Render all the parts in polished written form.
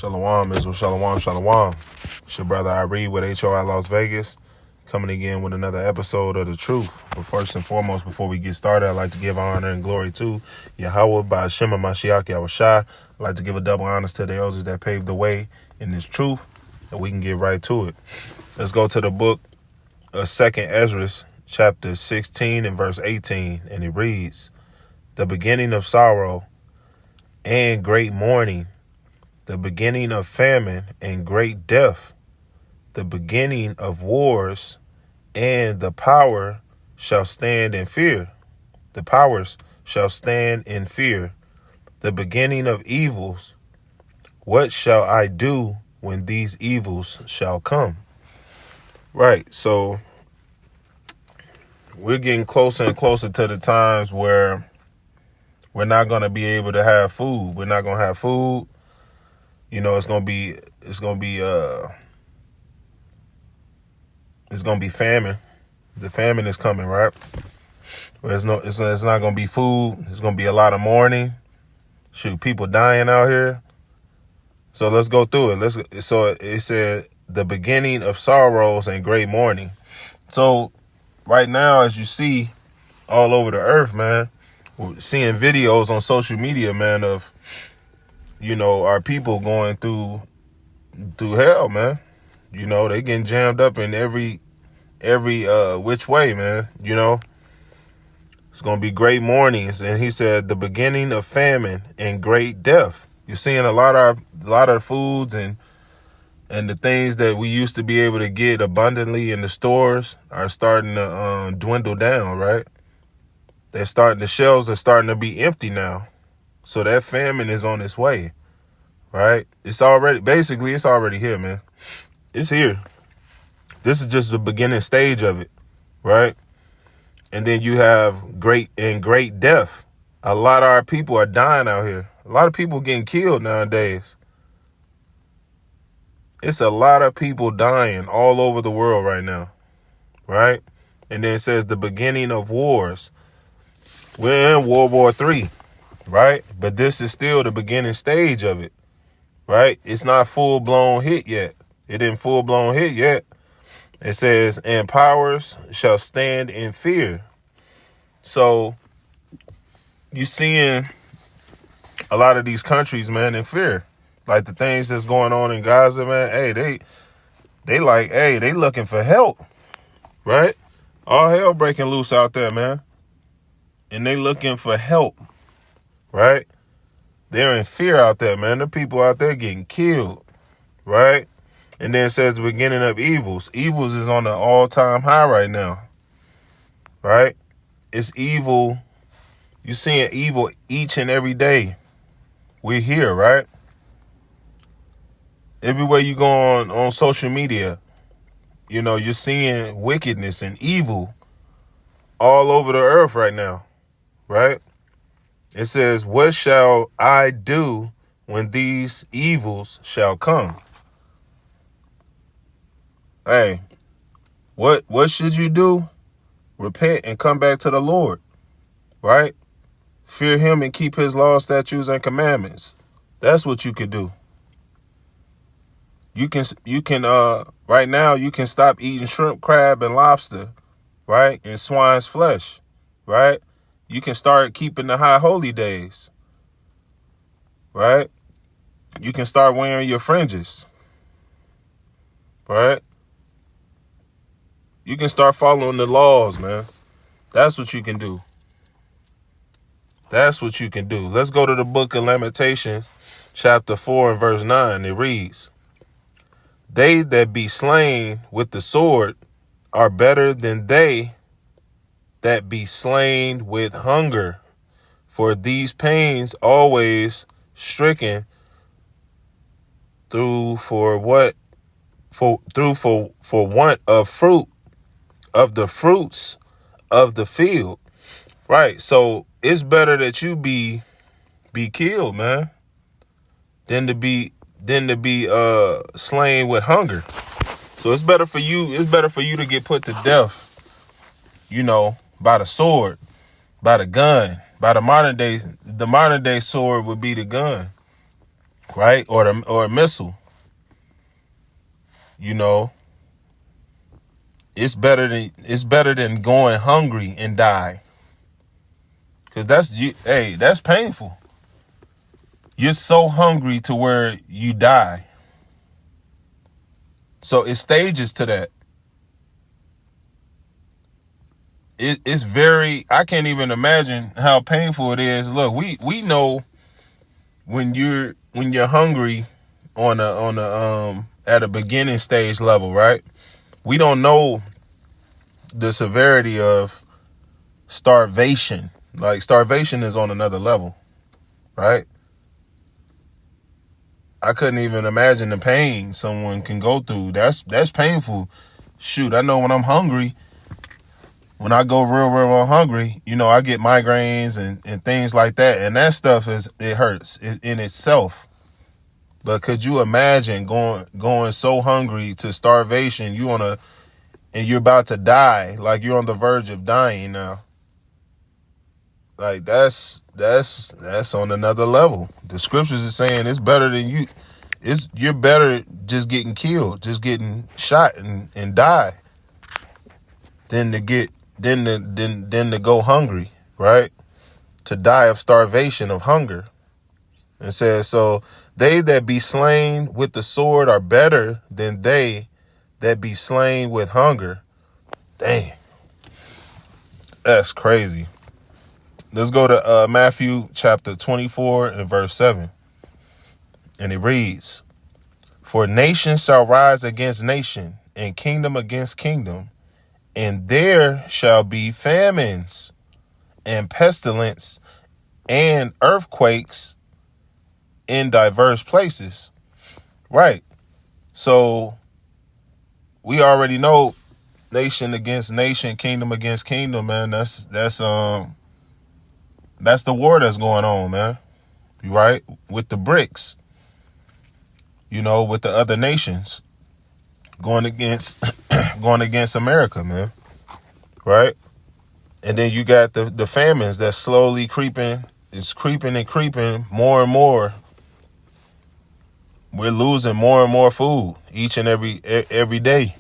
Shalom, Israel. Shalom, shalom. It's your brother I read with H.O.I Las Vegas, coming again with another episode of The Truth. But first and foremost, before we get started, I'd like to give honor and glory to Yahweh by Shema Mashiach Yahushai. I'd like to give a double honors to the elders that paved the way in this truth, and we can get right to it. Let's go to the book of 2nd Ezra, chapter 16 and verse 18, and it reads, "The beginning of sorrow and great mourning, the beginning of famine and great death, the beginning of wars, and the power shall stand in fear. The powers shall stand in fear. The beginning of evils. What shall I do when these evils shall come?" Right. So we're getting closer and closer to the times where we're not going to be able to have food. We're not going to have food. You know, it's gonna be famine. The famine is coming, right? It's not gonna be food. It's gonna be a lot of mourning. Shoot, people dying out here. So let's go through it. So it said the beginning of sorrows and great mourning. So right now, as you see all over the earth, man, we're seeing videos on social media, man, of, you know, our people going through hell, man. You know, they getting jammed up in every which way, man. You know, it's gonna be great mournings, and he said the beginning of famine and great death. You're seeing a lot of foods and the things that we used to be able to get abundantly in the stores are starting to dwindle down, right? The shelves are starting to be empty now, so that famine is on its way. Right? It's already here, man. It's here. This is just the beginning stage of it, right? And then you have great death. A lot of our people are dying out here. A lot of people getting killed nowadays. It's a lot of people dying all over the world right now, right? And then it says the beginning of wars. We're in World War III, right? But this is still the beginning stage of it. Right? It's not full-blown hit yet. It didn't full-blown hit yet. It says, and powers shall stand in fear. So you seeing a lot of these countries, man, in fear. Like the things that's going on in Gaza, man. Hey, they looking for help. Right? All hell breaking loose out there, man. And they looking for help. Right? They're in fear out there, man. The people out there getting killed, right? And then it says the beginning of evils. Evils is on an all-time high right now, right? It's evil. You're seeing evil each and every day. We're here, right? Everywhere you go on social media, you know, you're seeing wickedness and evil all over the earth right now, right? It says, what shall I do when these evils shall come? Hey, what should you do? Repent and come back to the Lord, right? Fear him and keep his laws, statutes, and commandments. That's what you could do. You can right now you can stop eating shrimp, crab, and lobster, right? And swine's flesh, right? You can start keeping the high holy days, right? You can start wearing your fringes, right? You can start following the laws, man. That's what you can do. That's what you can do. Let's go to the book of Lamentations, chapter 4 and verse 9. It reads, "They that be slain with the sword are better than they that be slain with hunger. For these pains always stricken through for want of fruit of the fruits of the field." Right. So it's better that you be killed, man, than to be slain with hunger. So it's better for you to get put to death, you know, by the sword, by the gun, by the modern day sword would be the gun. right? Or a missile. You know, it's better than going hungry and die. Cause that's painful. You're so hungry to where you die. So it's stages to that. It's very, I can't even imagine how painful it is. Look, we know when you're hungry on a at a beginning stage level, right? We don't know the severity of starvation. Like starvation is on another level, right? I couldn't even imagine the pain someone can go through. That's painful. Shoot, I know when I'm hungry, when I go real hungry, I get migraines and things like that. And that stuff it hurts in itself. But could you imagine going so hungry to starvation, and you're about to die, like you're on the verge of dying now. Like that's on another level. The scriptures is saying it's better than you're better just getting killed, just getting shot and die than to go hungry, right? To die of starvation, of hunger. It says, so they that be slain with the sword are better than they that be slain with hunger. Dang. That's crazy. Let's go to Matthew chapter 24 and verse 7. And it reads, for nation shall rise against nation, and kingdom against kingdom, and there shall be famines and pestilence and earthquakes in diverse places. Right. So we already know nation against nation, kingdom against kingdom, man. That's the war that's going on, man. Right? With the BRICS, with the other nations going against America, man. Right? And then you got the famines that's slowly creeping. It's creeping and creeping more and more. We're losing more and more food each and every day.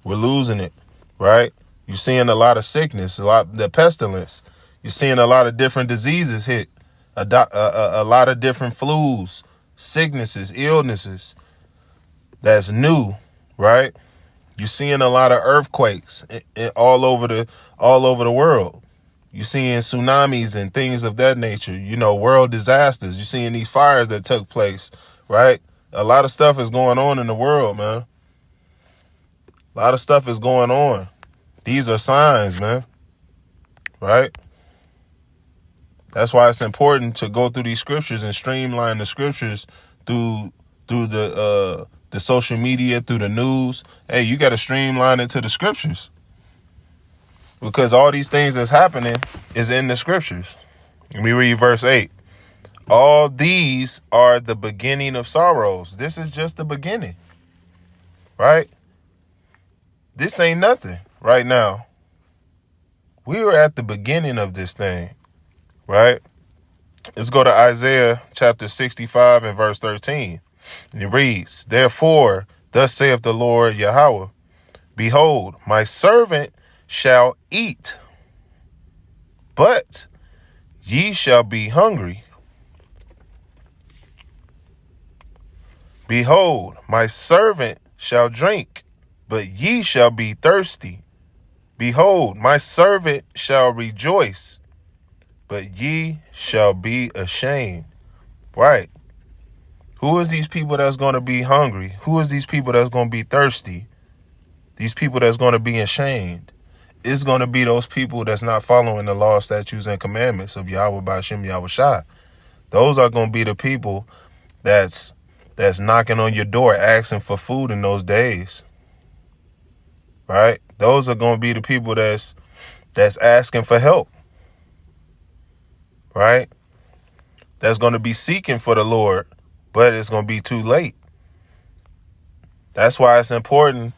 We're losing it, right? You're seeing a lot of sickness, the pestilence. You're seeing a lot of different diseases hit, a lot of different flus, sicknesses, illnesses. That's new, right? You're seeing a lot of earthquakes all over the world. You're seeing tsunamis and things of that nature. World disasters. You're seeing these fires that took place, right? A lot of stuff is going on in the world, man. A lot of stuff is going on. These are signs, man. Right? That's why it's important to go through these scriptures and streamline the scriptures through the social media, through the news. Hey, you got to streamline it to the scriptures. Because all these things that's happening is in the scriptures. Let me read verse 8. All these are the beginning of sorrows. This is just the beginning. Right? This ain't nothing right now. We are at the beginning of this thing. Right? Let's go to Isaiah chapter 65 and verse 13. And it reads, therefore, thus saith the Lord Yahweh, behold, my servant shall eat, but ye shall be hungry. Behold, my servant shall drink, but ye shall be thirsty. Behold, my servant shall rejoice, but ye shall be ashamed. Right. Who is these people that's going to be hungry? Who is these people that's going to be thirsty? These people that's going to be ashamed. It's going to be those people that's not following the law, statutes, and commandments of Yahweh Ba'Shem Yahweh Shai. Those are going to be the people that's knocking on your door asking for food in those days. Right? Those are going to be the people that's asking for help. Right? That's going to be seeking for the Lord, but it's going to be too late. That's why it's important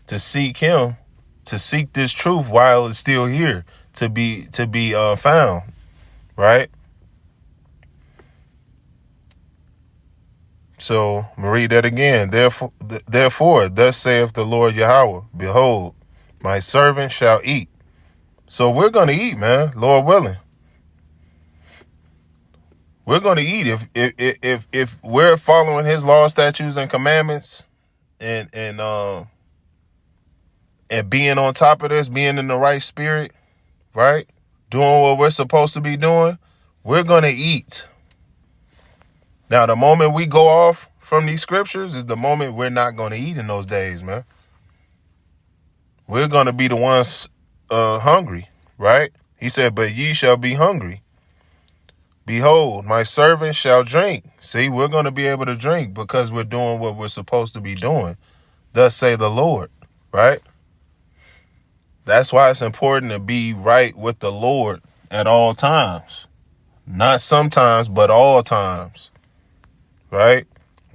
to seek him, to seek this truth while it's still here to be found. Right? So I'm gonna read that again. Therefore, thus saith the Lord Yahweh, behold, my servant shall eat. So we're gonna eat, man, Lord willing. We're gonna eat if we're following his law, statutes, and commandments, and being on top of this, being in the right spirit, right? Doing what we're supposed to be doing, we're gonna eat. Now, the moment we go off from these scriptures is the moment we're not gonna eat in those days, man. We're gonna be the ones hungry, right? He said, but ye shall be hungry. Behold, my servant shall drink. See, we're going to be able to drink because we're doing what we're supposed to be doing. Thus say the Lord, right? That's why it's important to be right with the Lord at all times. Not sometimes, but all times, right?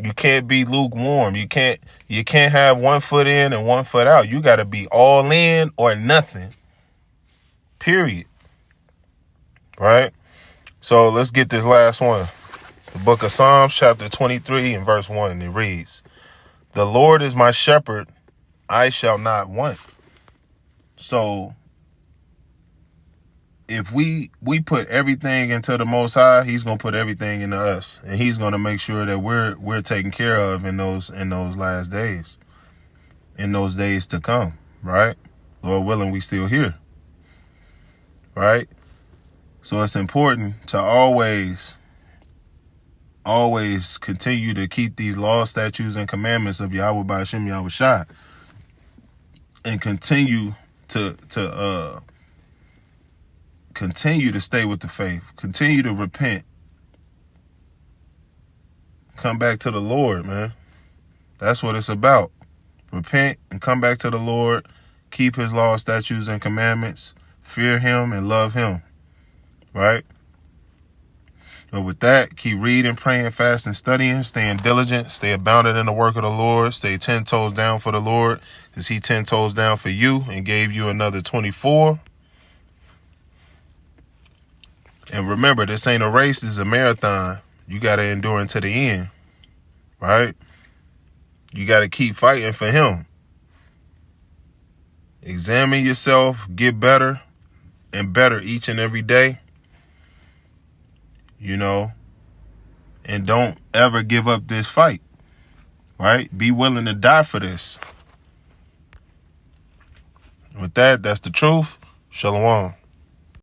You can't be lukewarm. You can't have 1 foot in and 1 foot out. You got to be all in or nothing, period, right? So let's get this last one. The book of Psalms, chapter 23 and verse 1, it reads, the Lord is my shepherd, I shall not want. So if we put everything into the Most High, he's going to put everything into us. And he's going to make sure that we're taken care of in those last days, in those days to come, right? Lord willing, we still here, right? So it's important to always continue to keep these laws, statutes, and commandments of Yahweh by Hashem Yahweh Shai, and continue to stay with the faith, continue to repent, come back to the Lord, man. That's what it's about. Repent and come back to the Lord, keep his laws, statutes, and commandments, fear him and love him, right? But with that, keep reading, praying, fasting, studying, staying diligent, stay abounded in the work of the Lord, stay 10 toes down for the Lord, because he 10 toes down for you and gave you another 24. And remember, this ain't a race, this is a marathon. You got to endure until the end, right? You got to keep fighting for him. Examine yourself, get better and better each and every day, and don't ever give up this fight, right? Be willing to die for this. With that, that's the truth. Shalom.